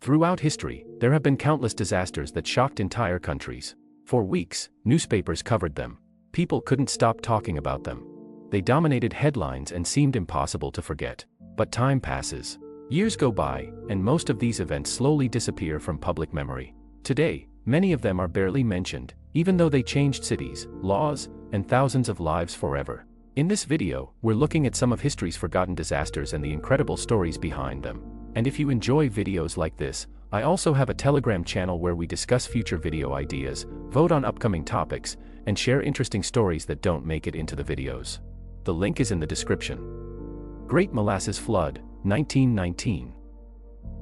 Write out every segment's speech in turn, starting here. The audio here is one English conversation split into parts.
Throughout history, there have been countless disasters that shocked entire countries. For weeks, newspapers covered them. People couldn't stop talking about them. They dominated headlines and seemed impossible to forget. But time passes. Years go by, and most of these events slowly disappear from public memory. Today, many of them are barely mentioned, even though they changed cities, laws, and thousands of lives forever. In this video, we're looking at some of history's forgotten disasters and the incredible stories behind them. And if you enjoy videos like this, I also have a Telegram channel where we discuss future video ideas, vote on upcoming topics, and share interesting stories that don't make it into the videos. The link is in the description. Great Molasses Flood, 1919.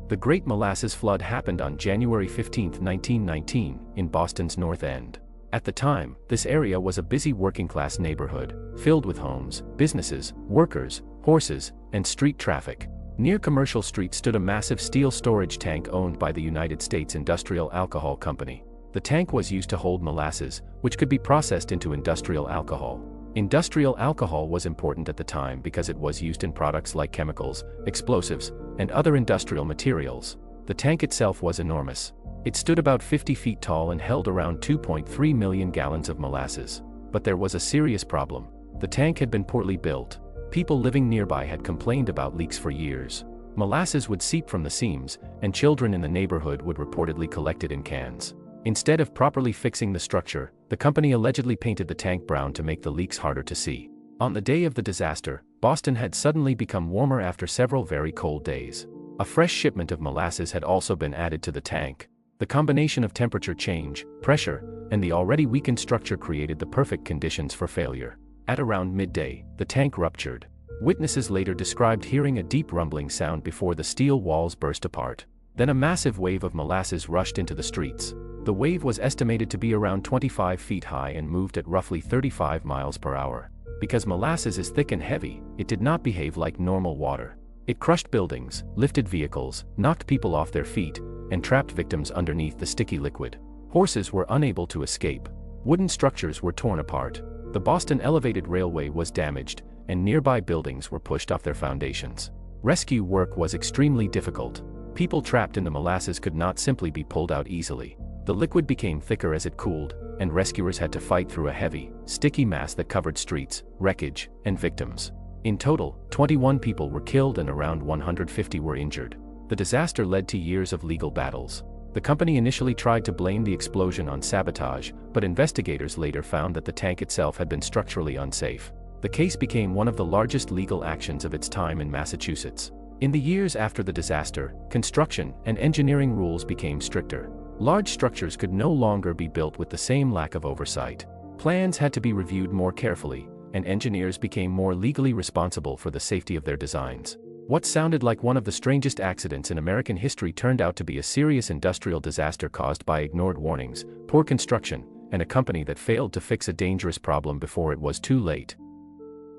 The Great Molasses Flood happened on January 15, 1919, in Boston's North End. At the time, this area was a busy working-class neighborhood, filled with homes, businesses, workers, horses, and street traffic. Near Commercial Street stood a massive steel storage tank owned by the United States Industrial Alcohol Company. The tank was used to hold molasses, which could be processed into industrial alcohol. Industrial alcohol was important at the time because it was used in products like chemicals, explosives, and other industrial materials. The tank itself was enormous. It stood about 50 feet tall and held around 2.3 million gallons of molasses. But there was a serious problem. The tank had been poorly built. People living nearby had complained about leaks for years. Molasses would seep from the seams, and children in the neighborhood would reportedly collect it in cans. Instead of properly fixing the structure, the company allegedly painted the tank brown to make the leaks harder to see. On the day of the disaster, Boston had suddenly become warmer after several very cold days. A fresh shipment of molasses had also been added to the tank. The combination of temperature change, pressure, and the already weakened structure created the perfect conditions for failure. At around midday, the tank ruptured. Witnesses later described hearing a deep rumbling sound before the steel walls burst apart. Then a massive wave of molasses rushed into the streets. The wave was estimated to be around 25 feet high and moved at roughly 35 miles per hour. Because molasses is thick and heavy, it did not behave like normal water. It crushed buildings, lifted vehicles, knocked people off their feet, and trapped victims underneath the sticky liquid. Horses were unable to escape. Wooden structures were torn apart. The Boston Elevated Railway was damaged, and nearby buildings were pushed off their foundations. Rescue work was extremely difficult. People trapped in the molasses could not simply be pulled out easily. The liquid became thicker as it cooled, and rescuers had to fight through a heavy, sticky mass that covered streets, wreckage, and victims. In total, 21 people were killed and around 150 were injured. The disaster led to years of legal battles. The company initially tried to blame the explosion on sabotage, but investigators later found that the tank itself had been structurally unsafe. The case became one of the largest legal actions of its time in Massachusetts. In the years after the disaster, construction and engineering rules became stricter. Large structures could no longer be built with the same lack of oversight. Plans had to be reviewed more carefully, and engineers became more legally responsible for the safety of their designs. What sounded like one of the strangest accidents in American history turned out to be a serious industrial disaster caused by ignored warnings, poor construction, and a company that failed to fix a dangerous problem before it was too late.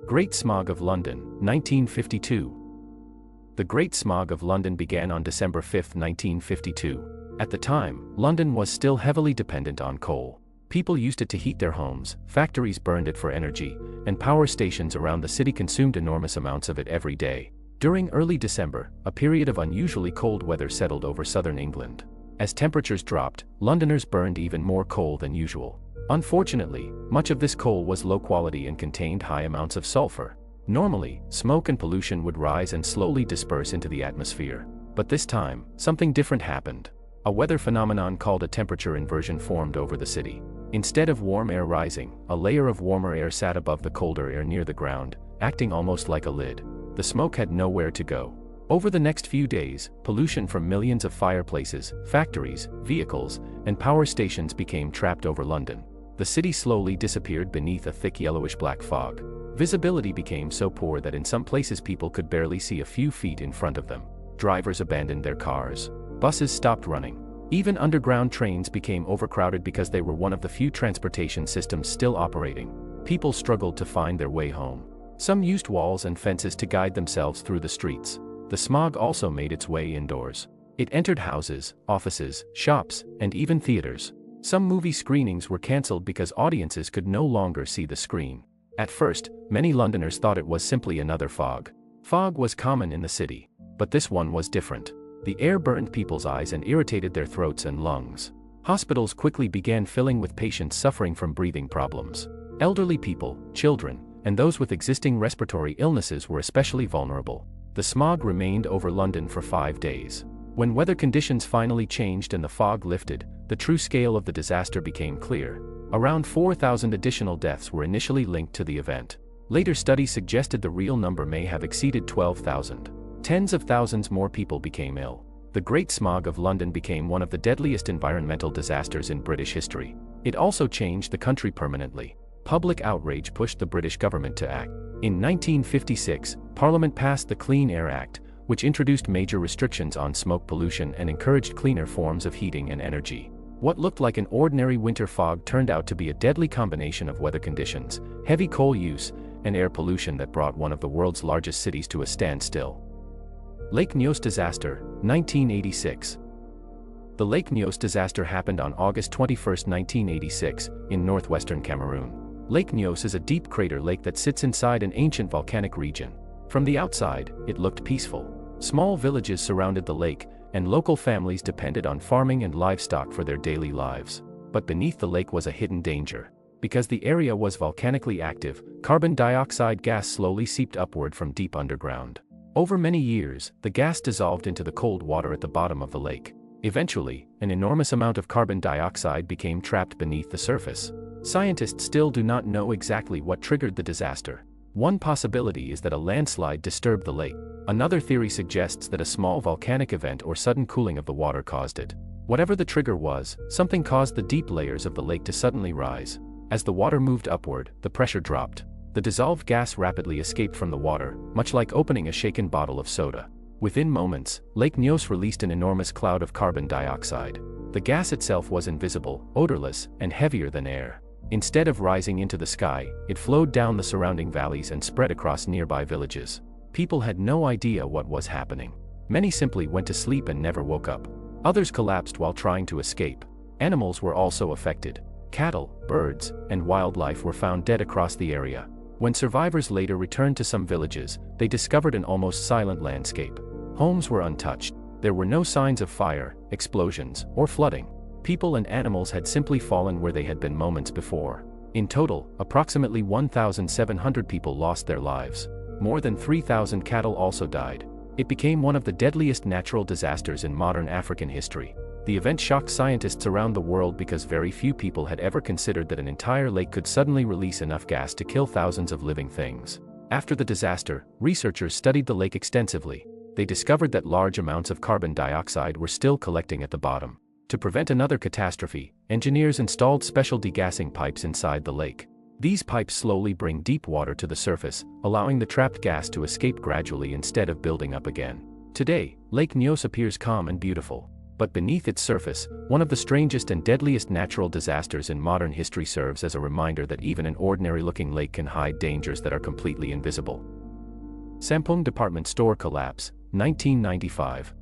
Great Smog of London, 1952. The Great Smog of London began on December 5, 1952. At the time, London was still heavily dependent on coal. People used it to heat their homes, factories burned it for energy, and power stations around the city consumed enormous amounts of it every day. During early December, a period of unusually cold weather settled over southern England. As temperatures dropped, Londoners burned even more coal than usual. Unfortunately, much of this coal was low quality and contained high amounts of sulfur. Normally, smoke and pollution would rise and slowly disperse into the atmosphere. But this time, something different happened. A weather phenomenon called a temperature inversion formed over the city. Instead of warm air rising, a layer of warmer air sat above the colder air near the ground, acting almost like a lid. The smoke had nowhere to go. Over the next few days, pollution from millions of fireplaces, factories, vehicles, and power stations became trapped over London. The city slowly disappeared beneath a thick yellowish-black fog. Visibility became so poor that in some places people could barely see a few feet in front of them. Drivers abandoned their cars. Buses stopped running. Even underground trains became overcrowded because they were one of the few transportation systems still operating. People struggled to find their way home. Some used walls and fences to guide themselves through the streets. The smog also made its way indoors. It entered houses, offices, shops, and even theaters. Some movie screenings were cancelled because audiences could no longer see the screen. At first, many Londoners thought it was simply another fog. Fog was common in the city, but this one was different. The air burned people's eyes and irritated their throats and lungs. Hospitals quickly began filling with patients suffering from breathing problems. Elderly people, children, and those with existing respiratory illnesses were especially vulnerable. The smog remained over London for 5 days. When weather conditions finally changed and the fog lifted, the true scale of the disaster became clear. Around 4,000 additional deaths were initially linked to the event. Later studies suggested the real number may have exceeded 12,000. Tens of thousands more people became ill. The Great Smog of London became one of the deadliest environmental disasters in British history. It also changed the country permanently. Public outrage pushed the British government to act. In 1956, Parliament passed the Clean Air Act, which introduced major restrictions on smoke pollution and encouraged cleaner forms of heating and energy. What looked like an ordinary winter fog turned out to be a deadly combination of weather conditions, heavy coal use, and air pollution that brought one of the world's largest cities to a standstill. Lake Nyos Disaster, 1986. The Lake Nyos disaster happened on August 21, 1986, in northwestern Cameroon. Lake Nyos is a deep crater lake that sits inside an ancient volcanic region. From the outside, it looked peaceful. Small villages surrounded the lake, and local families depended on farming and livestock for their daily lives. But beneath the lake was a hidden danger. Because the area was volcanically active, carbon dioxide gas slowly seeped upward from deep underground. Over many years, the gas dissolved into the cold water at the bottom of the lake. Eventually, an enormous amount of carbon dioxide became trapped beneath the surface. Scientists still do not know exactly what triggered the disaster. One possibility is that a landslide disturbed the lake. Another theory suggests that a small volcanic event or sudden cooling of the water caused it. Whatever the trigger was, something caused the deep layers of the lake to suddenly rise. As the water moved upward, the pressure dropped. The dissolved gas rapidly escaped from the water, much like opening a shaken bottle of soda. Within moments, Lake Nyos released an enormous cloud of carbon dioxide. The gas itself was invisible, odorless, and heavier than air. Instead of rising into the sky, it flowed down the surrounding valleys and spread across nearby villages. People had no idea what was happening. Many simply went to sleep and never woke up. Others collapsed while trying to escape. Animals were also affected. Cattle, birds, and wildlife were found dead across the area. When survivors later returned to some villages, they discovered an almost silent landscape. Homes were untouched. There were no signs of fire, explosions, or flooding. People and animals had simply fallen where they had been moments before. In total, approximately 1,700 people lost their lives. More than 3,000 cattle also died. It became one of the deadliest natural disasters in modern African history. The event shocked scientists around the world because very few people had ever considered that an entire lake could suddenly release enough gas to kill thousands of living things. After the disaster, researchers studied the lake extensively. They discovered that large amounts of carbon dioxide were still collecting at the bottom. To prevent another catastrophe, engineers installed special degassing pipes inside the lake. These pipes slowly bring deep water to the surface, allowing the trapped gas to escape gradually instead of building up again. Today, Lake Nyos appears calm and beautiful. But beneath its surface, one of the strangest and deadliest natural disasters in modern history serves as a reminder that even an ordinary-looking lake can hide dangers that are completely invisible. Sampoong Department Store Collapse, 1995.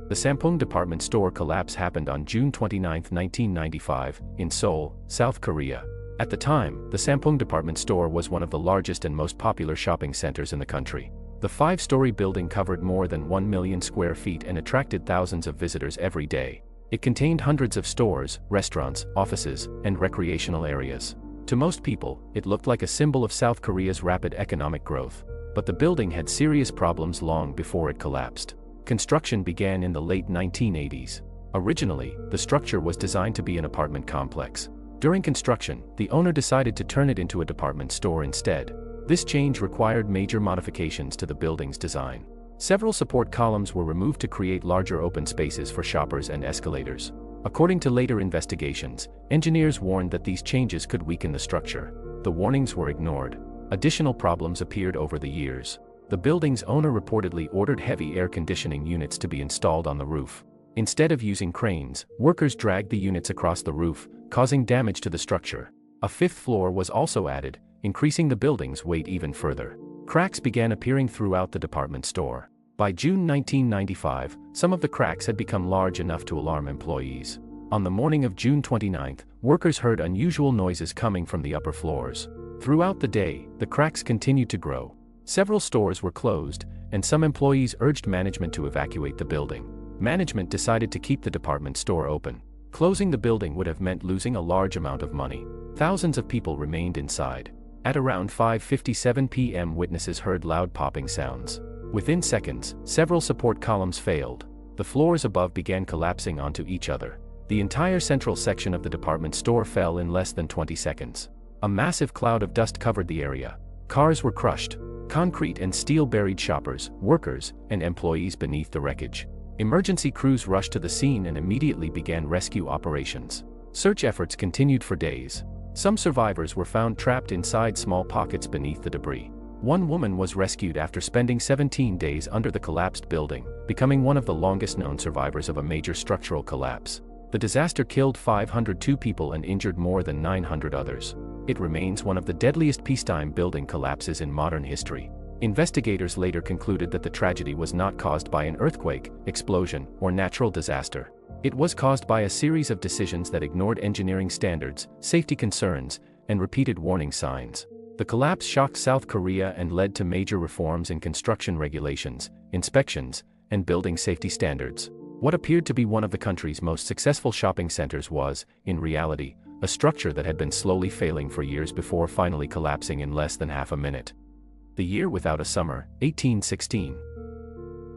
The Sampoong Department Store collapse happened on June 29, 1995, in Seoul, South Korea. At the time, the Sampoong Department Store was one of the largest and most popular shopping centers in the country. The 5-story building covered more than 1 million square feet and attracted thousands of visitors every day. It contained hundreds of stores, restaurants, offices, and recreational areas. To most people, it looked like a symbol of South Korea's rapid economic growth. But the building had serious problems long before it collapsed. Construction began in the late 1980s. Originally, the structure was designed to be an apartment complex. During construction, the owner decided to turn it into a department store instead. This change required major modifications to the building's design. Several support columns were removed to create larger open spaces for shoppers and escalators. According to later investigations, engineers warned that these changes could weaken the structure. The warnings were ignored. Additional problems appeared over the years. The building's owner reportedly ordered heavy air conditioning units to be installed on the roof. Instead of using cranes, workers dragged the units across the roof, causing damage to the structure. A 5th floor was also added, increasing the building's weight even further. Cracks began appearing throughout the department store. By June 1995, some of the cracks had become large enough to alarm employees. On the morning of June 29, workers heard unusual noises coming from the upper floors. Throughout the day, the cracks continued to grow. Several stores were closed, and some employees urged management to evacuate the building. Management decided to keep the department store open. Closing the building would have meant losing a large amount of money. Thousands of people remained inside. At around 5:57 p.m., witnesses heard loud popping sounds. Within seconds, several support columns failed. The floors above began collapsing onto each other. The entire central section of the department store fell in less than 20 seconds. A massive cloud of dust covered the area. Cars were crushed. Concrete and steel buried shoppers, workers, and employees beneath the wreckage. Emergency crews rushed to the scene and immediately began rescue operations. Search efforts continued for days. Some survivors were found trapped inside small pockets beneath the debris. One woman was rescued after spending 17 days under the collapsed building, becoming one of the longest known survivors of a major structural collapse. The disaster killed 502 people and injured more than 900 others. It remains one of the deadliest peacetime building collapses in modern history. Investigators later concluded that the tragedy was not caused by an earthquake, explosion, or natural disaster. It was caused by a series of decisions that ignored engineering standards, safety concerns, and repeated warning signs. The collapse shocked South Korea and led to major reforms in construction regulations, inspections, and building safety standards. What appeared to be one of the country's most successful shopping centers was, in reality, a structure that had been slowly failing for years before finally collapsing in less than half a minute. The Year Without a Summer, 1816.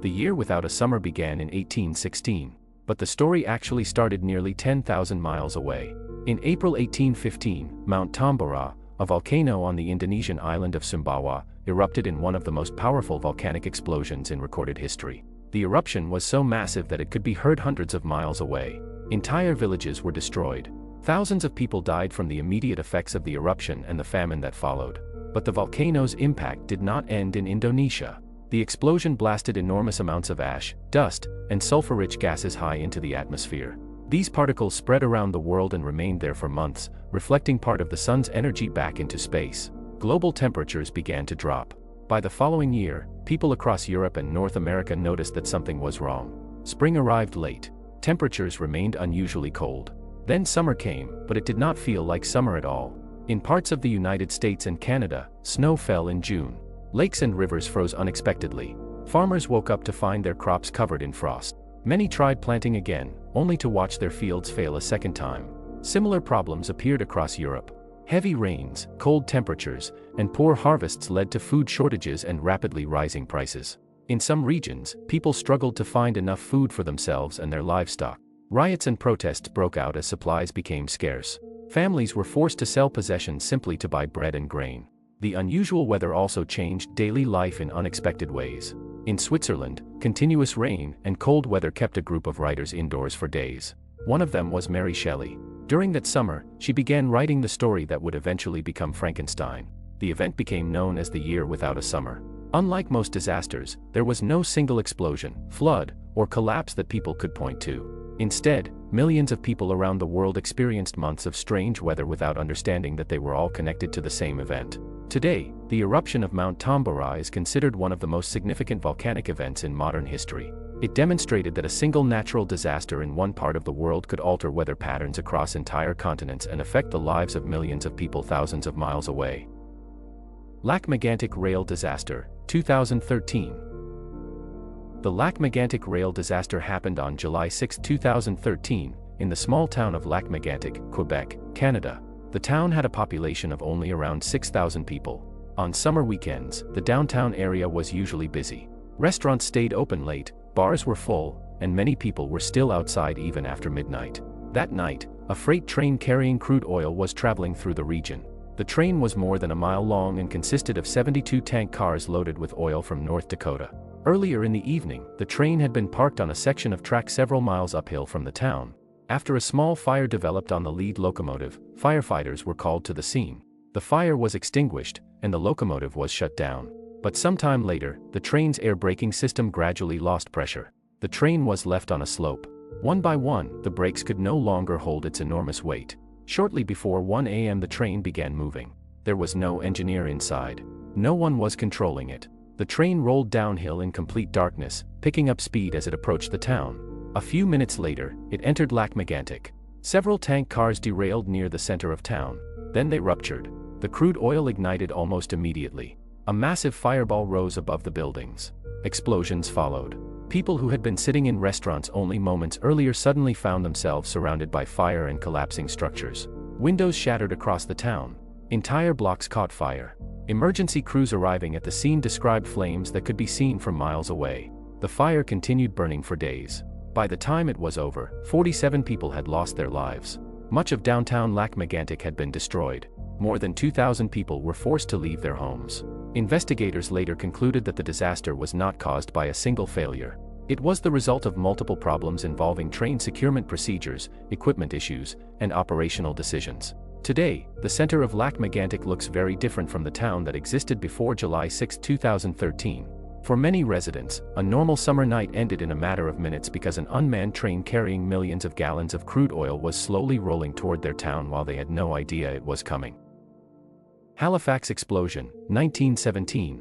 The Year Without a Summer began in 1816, but the story actually started nearly 10,000 miles away. In April 1815, Mount Tambora, a volcano on the Indonesian island of Sumbawa, erupted in one of the most powerful volcanic explosions in recorded history. The eruption was so massive that it could be heard hundreds of miles away. Entire villages were destroyed. Thousands of people died from the immediate effects of the eruption and the famine that followed. But the volcano's impact did not end in Indonesia. The explosion blasted enormous amounts of ash, dust, and sulfur-rich gases high into the atmosphere. These particles spread around the world and remained there for months, reflecting part of the sun's energy back into space. Global temperatures began to drop. By the following year, people across Europe and North America noticed that something was wrong. Spring arrived late. Temperatures remained unusually cold. Then summer came, but it did not feel like summer at all. In parts of the United States and Canada, snow fell in June. Lakes and rivers froze unexpectedly. Farmers woke up to find their crops covered in frost. Many tried planting again, only to watch their fields fail a second time. Similar problems appeared across Europe. Heavy rains, cold temperatures, and poor harvests led to food shortages and rapidly rising prices. In some regions, people struggled to find enough food for themselves and their livestock. Riots and protests broke out as supplies became scarce. Families were forced to sell possessions simply to buy bread and grain. The unusual weather also changed daily life in unexpected ways. In Switzerland, continuous rain and cold weather kept a group of writers indoors for days. One of them was Mary Shelley. During that summer, she began writing the story that would eventually become Frankenstein. The event became known as the Year Without a Summer. Unlike most disasters, there was no single explosion, flood, or collapse that people could point to. Instead, millions of people around the world experienced months of strange weather without understanding that they were all connected to the same event. Today, the eruption of Mount Tambora is considered one of the most significant volcanic events in modern history. It demonstrated that a single natural disaster in one part of the world could alter weather patterns across entire continents and affect the lives of millions of people thousands of miles away. Lac-Mégantic Rail Disaster, 2013. The Lac-Mégantic rail disaster happened on July 6, 2013, in the small town of Lac-Mégantic, Quebec, Canada. The town had a population of only around 6,000 people. On summer weekends, the downtown area was usually busy. Restaurants stayed open late, bars were full, and many people were still outside even after midnight. That night, a freight train carrying crude oil was traveling through the region. The train was more than a mile long and consisted of 72 tank cars loaded with oil from North Dakota. Earlier in the evening, the train had been parked on a section of track several miles uphill from the town. After a small fire developed on the lead locomotive, firefighters were called to the scene. The fire was extinguished, and the locomotive was shut down. But sometime later, the train's air braking system gradually lost pressure. The train was left on a slope. One by one, the brakes could no longer hold its enormous weight. Shortly before 1 a.m. the train began moving. There was no engineer inside. No one was controlling it. The train rolled downhill in complete darkness, picking up speed as it approached the town. A few minutes later, it entered Lac-Mégantic. Several tank cars derailed near the center of town. Then they ruptured. The crude oil ignited almost immediately. A massive fireball rose above the buildings. Explosions followed. People who had been sitting in restaurants only moments earlier suddenly found themselves surrounded by fire and collapsing structures. Windows shattered across the town. Entire blocks caught fire. Emergency crews arriving at the scene described flames that could be seen from miles away. The fire continued burning for days. By the time it was over, 47 people had lost their lives. Much of downtown Lac-Mégantic had been destroyed. More than 2,000 people were forced to leave their homes. Investigators later concluded that the disaster was not caused by a single failure. It was the result of multiple problems involving train securement procedures, equipment issues, and operational decisions. Today, the center of Lac-Mégantic looks very different from the town that existed before July 6, 2013. For many residents, a normal summer night ended in a matter of minutes because an unmanned train carrying millions of gallons of crude oil was slowly rolling toward their town while they had no idea it was coming. Halifax Explosion, 1917.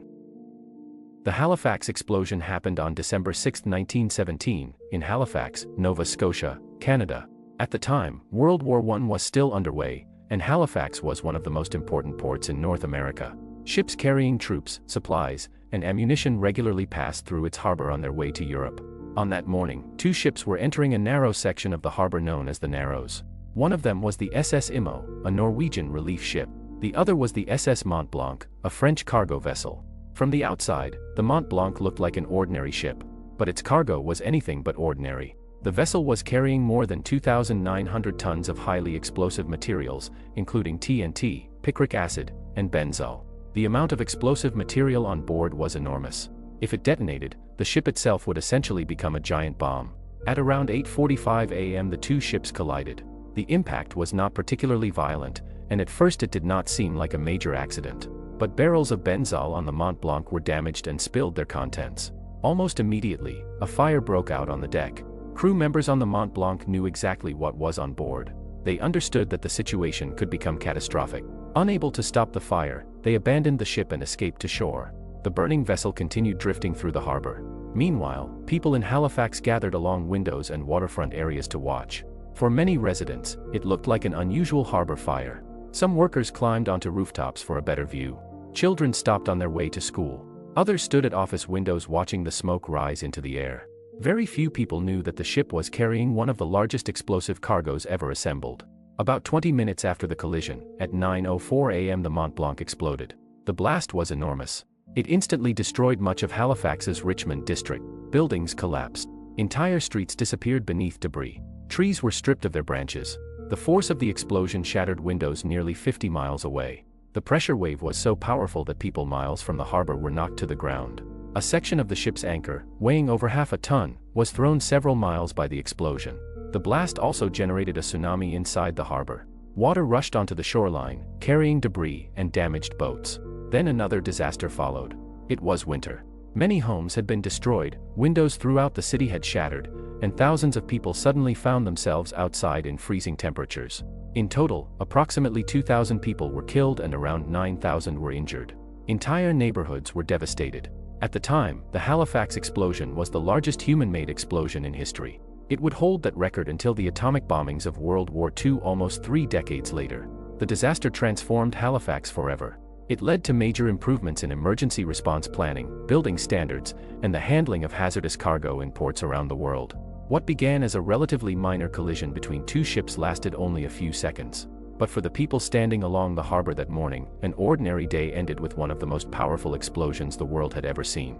The Halifax Explosion happened on December 6, 1917, in Halifax, Nova Scotia, Canada. At the time, World War I was still underway, and Halifax was one of the most important ports in North America. Ships carrying troops, supplies, and ammunition regularly passed through its harbor on their way to Europe. On that morning, two ships were entering a narrow section of the harbor known as the Narrows. One of them was the SS Imo, a Norwegian relief ship. The other was the SS Mont Blanc, a French cargo vessel. From the outside, the Mont Blanc looked like an ordinary ship, but its cargo was anything but ordinary. The vessel was carrying more than 2,900 tons of highly explosive materials, including TNT, picric acid, and benzol. The amount of explosive material on board was enormous. If it detonated, the ship itself would essentially become a giant bomb. At around 8:45 a.m. the two ships collided. The impact was not particularly violent, and at first it did not seem like a major accident. But barrels of benzol on the Mont Blanc were damaged and spilled their contents. Almost immediately, a fire broke out on the deck. Crew members on the Mont Blanc knew exactly what was on board. They understood that the situation could become catastrophic. Unable to stop the fire, they abandoned the ship and escaped to shore. The burning vessel continued drifting through the harbor. Meanwhile, people in Halifax gathered along windows and waterfront areas to watch. For many residents, it looked like an unusual harbor fire. Some workers climbed onto rooftops for a better view. Children stopped on their way to school. Others stood at office windows watching the smoke rise into the air. Very few people knew that the ship was carrying one of the largest explosive cargoes ever assembled. About 20 minutes after the collision, at 9:04 a.m. the Mont Blanc exploded. The blast was enormous. It instantly destroyed much of Halifax's Richmond district. Buildings collapsed. Entire streets disappeared beneath debris. Trees were stripped of their branches. The force of the explosion shattered windows nearly 50 miles away. The pressure wave was so powerful that people miles from the harbor were knocked to the ground. A section of the ship's anchor, weighing over half a ton, was thrown several miles by the explosion. The blast also generated a tsunami inside the harbor. Water rushed onto the shoreline, carrying debris and damaged boats. Then another disaster followed. It was winter. Many homes had been destroyed, windows throughout the city had shattered, and thousands of people suddenly found themselves outside in freezing temperatures. In total, approximately 2,000 people were killed and around 9,000 were injured. Entire neighborhoods were devastated. At the time, the Halifax explosion was the largest human-made explosion in history. It would hold that record until the atomic bombings of World War II almost 3 decades later. The disaster transformed Halifax forever. It led to major improvements in emergency response planning, building standards, and the handling of hazardous cargo in ports around the world. What began as a relatively minor collision between two ships lasted only a few seconds. But for the people standing along the harbor that morning, an ordinary day ended with one of the most powerful explosions the world had ever seen.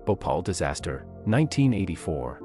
Bhopal Disaster, 1984.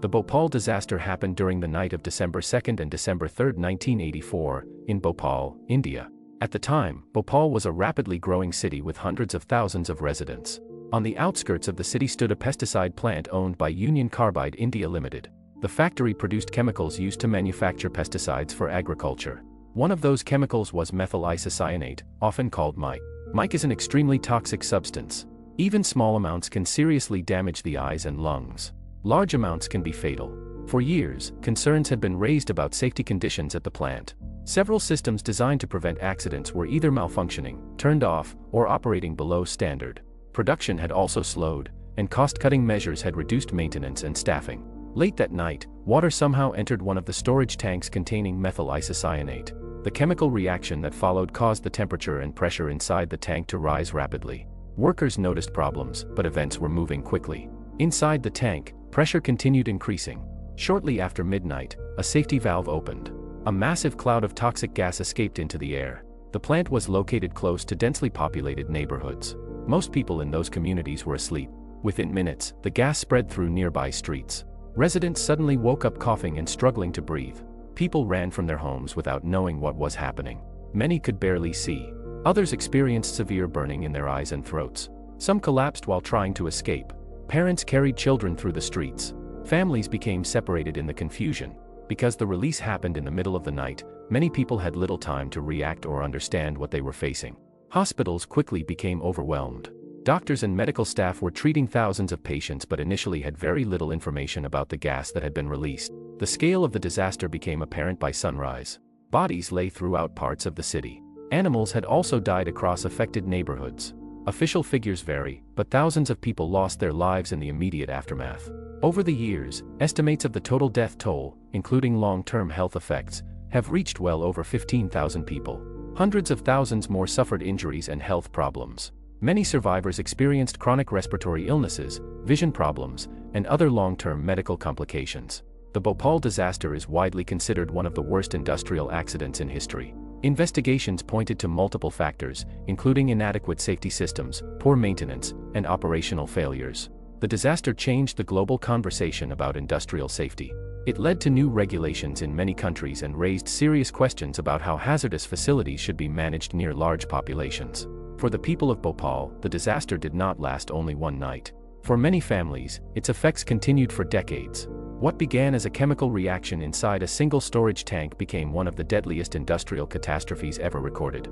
The Bhopal Disaster happened during the night of December 2 and December 3, 1984, in Bhopal, India. At the time, Bhopal was a rapidly growing city with hundreds of thousands of residents. On the outskirts of the city stood a pesticide plant owned by Union Carbide India Limited. The factory produced chemicals used to manufacture pesticides for agriculture. One of those chemicals was methyl isocyanate, often called mic. Mic is an extremely toxic substance. Even small amounts can seriously damage the eyes and lungs. Large amounts can be fatal. For years, concerns had been raised about safety conditions at the plant. Several systems designed to prevent accidents were either malfunctioning, turned off, or operating below standard. Production had also slowed, and cost-cutting measures had reduced maintenance and staffing. Late that night, water somehow entered one of the storage tanks containing methyl isocyanate. The chemical reaction that followed caused the temperature and pressure inside the tank to rise rapidly. Workers noticed problems, but events were moving quickly. Inside the tank, pressure continued increasing. Shortly after midnight, a safety valve opened. A massive cloud of toxic gas escaped into the air. The plant was located close to densely populated neighborhoods. Most people in those communities were asleep. Within minutes, the gas spread through nearby streets. Residents suddenly woke up coughing and struggling to breathe. People ran from their homes without knowing what was happening. Many could barely see. Others experienced severe burning in their eyes and throats. Some collapsed while trying to escape. Parents carried children through the streets. Families became separated in the confusion. Because the release happened in the middle of the night, many people had little time to react or understand what they were facing. Hospitals quickly became overwhelmed. Doctors and medical staff were treating thousands of patients but initially had very little information about the gas that had been released. The scale of the disaster became apparent by sunrise. Bodies lay throughout parts of the city. Animals had also died across affected neighborhoods. Official figures vary, but thousands of people lost their lives in the immediate aftermath. Over the years, estimates of the total death toll, including long-term health effects, have reached well over 15,000 people. Hundreds of thousands more suffered injuries and health problems. Many survivors experienced chronic respiratory illnesses, vision problems, and other long-term medical complications. The Bhopal disaster is widely considered one of the worst industrial accidents in history. Investigations pointed to multiple factors, including inadequate safety systems, poor maintenance, and operational failures. The disaster changed the global conversation about industrial safety. It led to new regulations in many countries and raised serious questions about how hazardous facilities should be managed near large populations. For the people of Bhopal, the disaster did not last only one night. For many families, its effects continued for decades. What began as a chemical reaction inside a single storage tank became one of the deadliest industrial catastrophes ever recorded.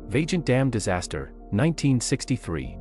Vajont Dam Disaster, 1963.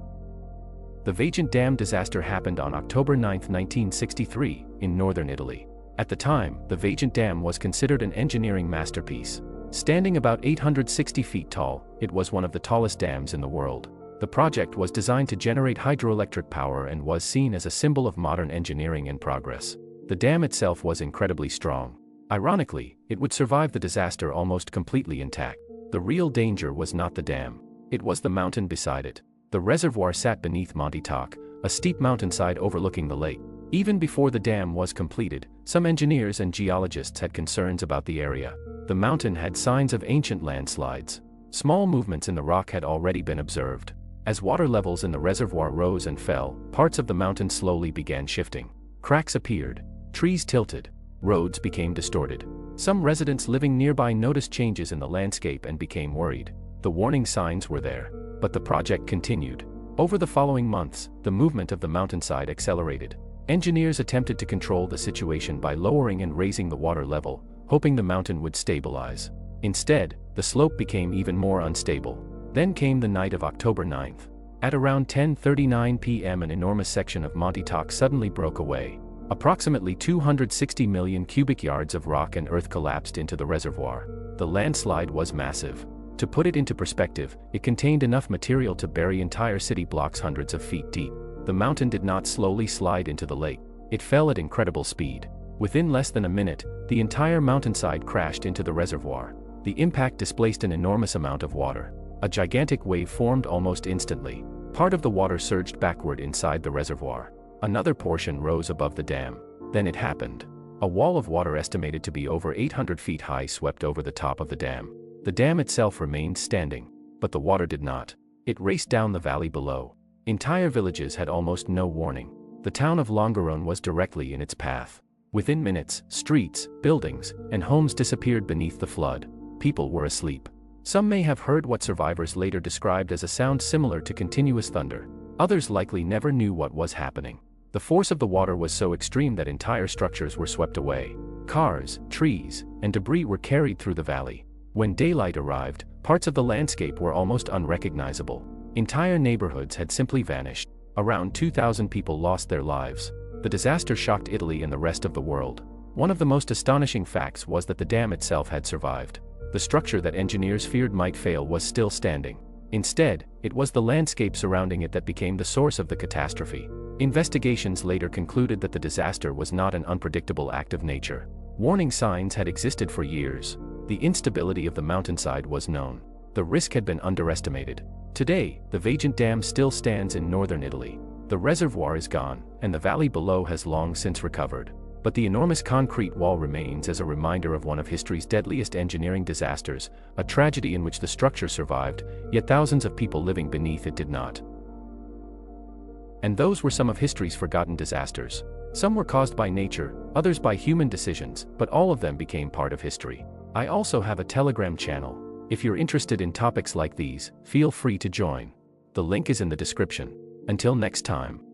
The Vajont Dam disaster happened on October 9, 1963, in northern Italy. At the time, the Vajont Dam was considered an engineering masterpiece. Standing about 860 feet tall, it was one of the tallest dams in the world. The project was designed to generate hydroelectric power and was seen as a symbol of modern engineering and progress. The dam itself was incredibly strong. Ironically, it would survive the disaster almost completely intact. The real danger was not the dam. It was the mountain beside it. The reservoir sat beneath Monte Toc, a steep mountainside overlooking the lake. Even before the dam was completed, some engineers and geologists had concerns about the area. The mountain had signs of ancient landslides. Small movements in the rock had already been observed. As water levels in the reservoir rose and fell, parts of the mountain slowly began shifting. Cracks appeared. Trees tilted. Roads became distorted. Some residents living nearby noticed changes in the landscape and became worried. The warning signs were there, but the project continued. Over the following months, the movement of the mountainside accelerated. Engineers attempted to control the situation by lowering and raising the water level, hoping the mountain would stabilize. Instead, the slope became even more unstable. Then came the night of October 9th. At around 10:39 p.m. an enormous section of Monte Toc suddenly broke away. Approximately 260 million cubic yards of rock and earth collapsed into the reservoir. The landslide was massive. To put it into perspective, it contained enough material to bury entire city blocks hundreds of feet deep. The mountain did not slowly slide into the lake. It fell at incredible speed. Within less than a minute, the entire mountainside crashed into the reservoir. The impact displaced an enormous amount of water. A gigantic wave formed almost instantly. Part of the water surged backward inside the reservoir. Another portion rose above the dam. Then it happened. A wall of water estimated to be over 800 feet high swept over the top of the dam. The dam itself remained standing, but the water did not. It raced down the valley below. Entire villages had almost no warning. The town of Longeron was directly in its path. Within minutes, streets, buildings, and homes disappeared beneath the flood. People were asleep. Some may have heard what survivors later described as a sound similar to continuous thunder. Others likely never knew what was happening. The force of the water was so extreme that entire structures were swept away. Cars, trees, and debris were carried through the valley. When daylight arrived, parts of the landscape were almost unrecognizable. Entire neighborhoods had simply vanished. Around 2,000 people lost their lives. The disaster shocked Italy and the rest of the world. One of the most astonishing facts was that the dam itself had survived. The structure that engineers feared might fail was still standing. Instead, it was the landscape surrounding it that became the source of the catastrophe. Investigations later concluded that the disaster was not an unpredictable act of nature. Warning signs had existed for years. The instability of the mountainside was known. The risk had been underestimated. Today, the Vajont Dam still stands in northern Italy. The reservoir is gone, and the valley below has long since recovered. But the enormous concrete wall remains as a reminder of one of history's deadliest engineering disasters, a tragedy in which the structure survived, yet thousands of people living beneath it did not. And those were some of history's forgotten disasters. Some were caused by nature, others by human decisions, but all of them became part of history. I also have a Telegram channel. If you're interested in topics like these, feel free to join. The link is in the description. Until next time.